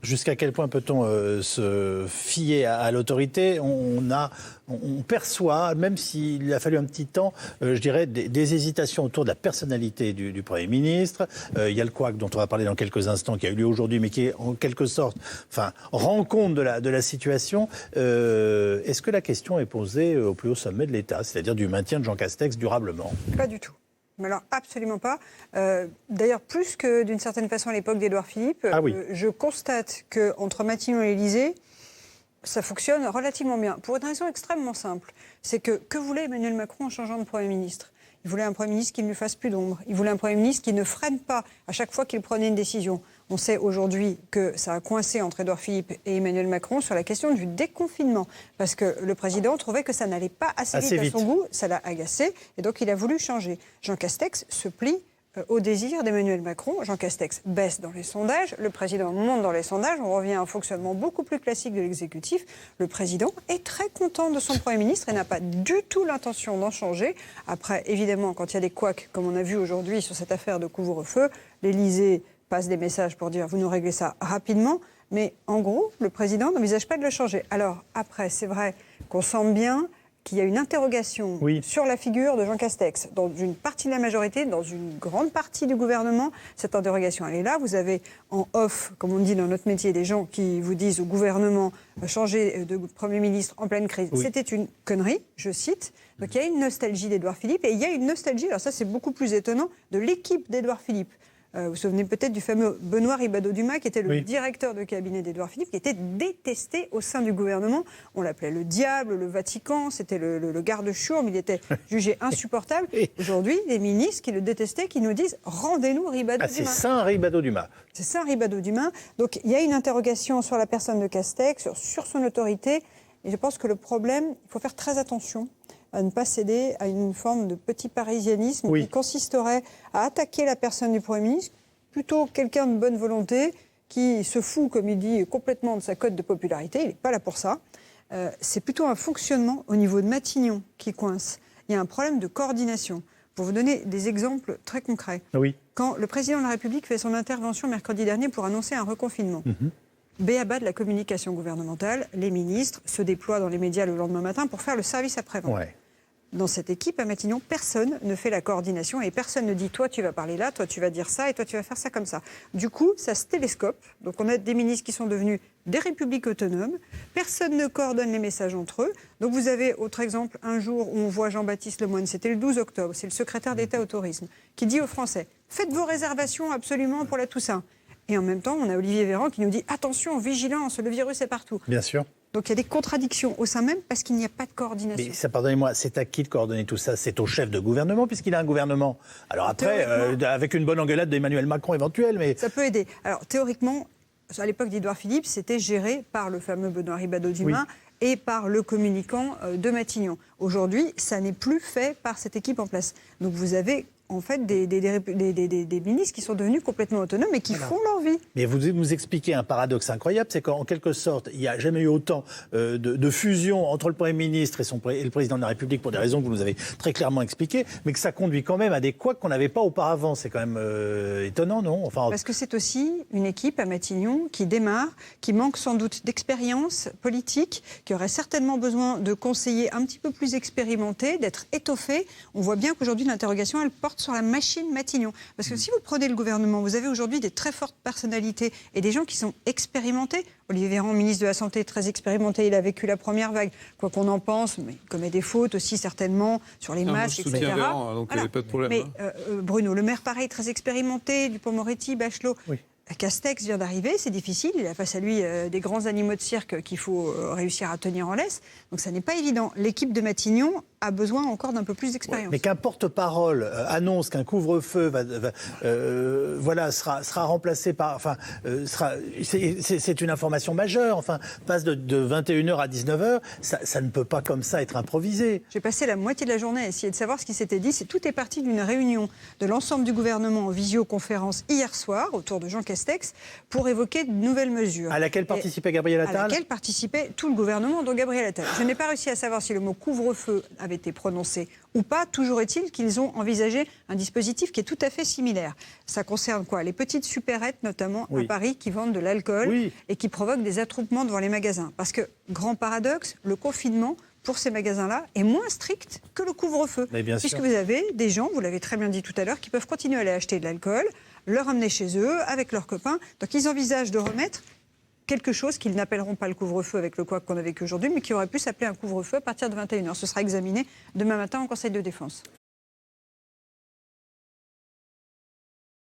Jusqu'à quel point peut-on se fier à l'autorité? On perçoit, même s'il a fallu un petit temps, je dirais, des hésitations autour de la personnalité du Premier ministre. Il y a le couac dont on va parler dans quelques instants, qui a eu lieu aujourd'hui, mais qui est en quelque sorte, rend compte de la situation. Est-ce que la question est posée au plus haut sommet de l'État, c'est-à-dire du maintien de Jean Castex durablement? Pas du tout. Mais alors, absolument pas. D'ailleurs, plus que d'une certaine façon à l'époque d'Édouard Philippe, je constate qu'entre Matignon et l'Élysée, ça fonctionne relativement bien. Pour une raison extrêmement simple. C'est que voulait Emmanuel Macron en changeant de Premier ministre? Il voulait un Premier ministre qui ne lui fasse plus d'ombre. Il voulait un Premier ministre qui ne freine pas à chaque fois qu'il prenait une décision. On sait aujourd'hui que ça a coincé entre Édouard Philippe et Emmanuel Macron sur la question du déconfinement. Parce que le président trouvait que ça n'allait pas assez vite à son goût, ça l'a agacé, et donc il a voulu changer. Jean Castex se plie au désir d'Emmanuel Macron. Jean Castex baisse dans les sondages, le président monte dans les sondages, on revient à un fonctionnement beaucoup plus classique de l'exécutif. Le président est très content de son Premier ministre et n'a pas du tout l'intention d'en changer. Après, évidemment, quand il y a des couacs, comme on a vu aujourd'hui sur cette affaire de couvre-feu, l'Élysée passe des messages pour dire « vous nous réglez ça rapidement », mais en gros, le président n'envisage pas de le changer. Alors après, c'est vrai qu'on sent bien qu'il y a une interrogation sur la figure de Jean Castex. Dans une partie de la majorité, dans une grande partie du gouvernement, cette interrogation, elle est là. Vous avez en off, comme on dit dans notre métier, des gens qui vous disent au gouvernement changer de Premier ministre en pleine crise. C'était une connerie, je cite. Donc il y a une nostalgie d'Édouard Philippe et il y a une nostalgie, alors ça c'est beaucoup plus étonnant, de l'équipe d'Édouard Philippe. Vous vous souvenez peut-être du fameux Benoît Ribadeau-Dumas, qui était le directeur de cabinet d'Édouard Philippe, qui était détesté au sein du gouvernement. On l'appelait le diable, le Vatican, c'était le garde-chourme, il était jugé insupportable. Aujourd'hui, des ministres qui le détestaient, qui nous disent « rendez-nous Ribadeau-Dumas ». C'est Saint Ribadeau-Dumas. C'est Saint Ribadeau-Dumas. Donc il y a une interrogation sur la personne de Castex, sur son autorité. Et je pense que le problème, il faut faire très attention à ne pas céder à une forme de petit parisianisme qui consisterait à attaquer la personne du Premier ministre, plutôt quelqu'un de bonne volonté qui se fout, comme il dit, complètement de sa cote de popularité. Il n'est pas là pour ça. C'est plutôt un fonctionnement au niveau de Matignon qui coince. Il y a un problème de coordination. Pour vous donner des exemples très concrets. Quand le président de la République fait son intervention mercredi dernier pour annoncer un reconfinement, b.a.-ba de la communication gouvernementale, les ministres se déploient dans les médias le lendemain matin pour faire le service après-vente. Dans cette équipe, à Matignon, personne ne fait la coordination et personne ne dit « toi tu vas parler là, toi tu vas dire ça et toi tu vas faire ça comme ça ». Du coup, ça se télescope. Donc on a des ministres qui sont devenus des républiques autonomes. Personne ne coordonne les messages entre eux. Donc vous avez, autre exemple, un jour où on voit Jean-Baptiste Lemoyne, c'était le 12 octobre, c'est le secrétaire d'État au tourisme, qui dit aux Français « faites vos réservations absolument pour la Toussaint ». Et en même temps, on a Olivier Véran qui nous dit « attention, vigilance, le virus est partout ». Bien sûr. Donc il y a des contradictions au sein même parce qu'il n'y a pas de coordination. Mais ça, pardonnez-moi, c'est à qui de coordonner tout ça? C'est au chef de gouvernement, puisqu'il a un gouvernement. Alors après, avec une bonne engueulade d'Emmanuel Macron éventuelle, mais... Ça peut aider. Alors théoriquement, à l'époque d'Édouard Philippe, c'était géré par le fameux Benoît Ribadeau-Dumas et par le communicant de Matignon. Aujourd'hui, ça n'est plus fait par cette équipe en place. Donc vous avez en fait des ministres qui sont devenus complètement autonomes et qui font leur vie. Mais vous nous expliquez un paradoxe incroyable, c'est qu'en quelque sorte, il n'y a jamais eu autant de fusion entre le Premier ministre et le Président de la République pour des raisons que vous nous avez très clairement expliquées, mais que ça conduit quand même à des couacs qu'on n'avait pas auparavant. C'est quand même étonnant, non? Parce que c'est aussi une équipe à Matignon qui démarre, qui manque sans doute d'expérience politique, qui aurait certainement besoin de conseillers un petit peu plus expérimentés, d'être étoffés. On voit bien qu'aujourd'hui, l'interrogation, elle porte sur la machine Matignon. Parce que si vous prenez le gouvernement, vous avez aujourd'hui des très fortes personnalités et des gens qui sont expérimentés. Olivier Véran, ministre de la Santé, très expérimenté, il a vécu la première vague. Quoi qu'on en pense, mais il commet des fautes aussi certainement sur les masques, etc. Véran, donc il n'y avait pas de problème. Mais Bruno Le Maire, pareil, très expérimenté, Dupond-Moretti, Bachelot... Castex vient d'arriver, c'est difficile. Il a face à lui des grands animaux de cirque qu'il faut réussir à tenir en laisse. Donc ça n'est pas évident. L'équipe de Matignon a besoin encore d'un peu plus d'expérience. Mais qu'un porte-parole annonce qu'un couvre-feu sera remplacé par... c'est une information majeure. Passe de 21h à 19h, ça ne peut pas comme ça être improvisé. J'ai passé la moitié de la journée à essayer de savoir ce qui s'était dit. Tout est parti d'une réunion de l'ensemble du gouvernement en visioconférence hier soir, autour de Jean Castex, pour évoquer de nouvelles mesures. À laquelle participait Gabriel Attal ? À laquelle participait tout le gouvernement, dont Gabriel Attal. Je n'ai pas réussi à savoir si le mot couvre-feu avait avaient été prononcés ou pas. Toujours est-il qu'ils ont envisagé un dispositif qui est tout à fait similaire. Ça concerne quoi? Les petites supérettes, notamment à Paris, qui vendent de l'alcool et qui provoquent des attroupements devant les magasins. Parce que, grand paradoxe, le confinement, pour ces magasins-là, est moins strict que le couvre-feu. Puisque vous avez des gens, vous l'avez très bien dit tout à l'heure, qui peuvent continuer à aller acheter de l'alcool, le ramener chez eux, avec leurs copains. Donc ils envisagent de remettre quelque chose qu'ils n'appelleront pas le couvre-feu avec le couac qu'on a vécu aujourd'hui, mais qui aurait pu s'appeler un couvre-feu à partir de 21h. Ce sera examiné demain matin au Conseil de défense.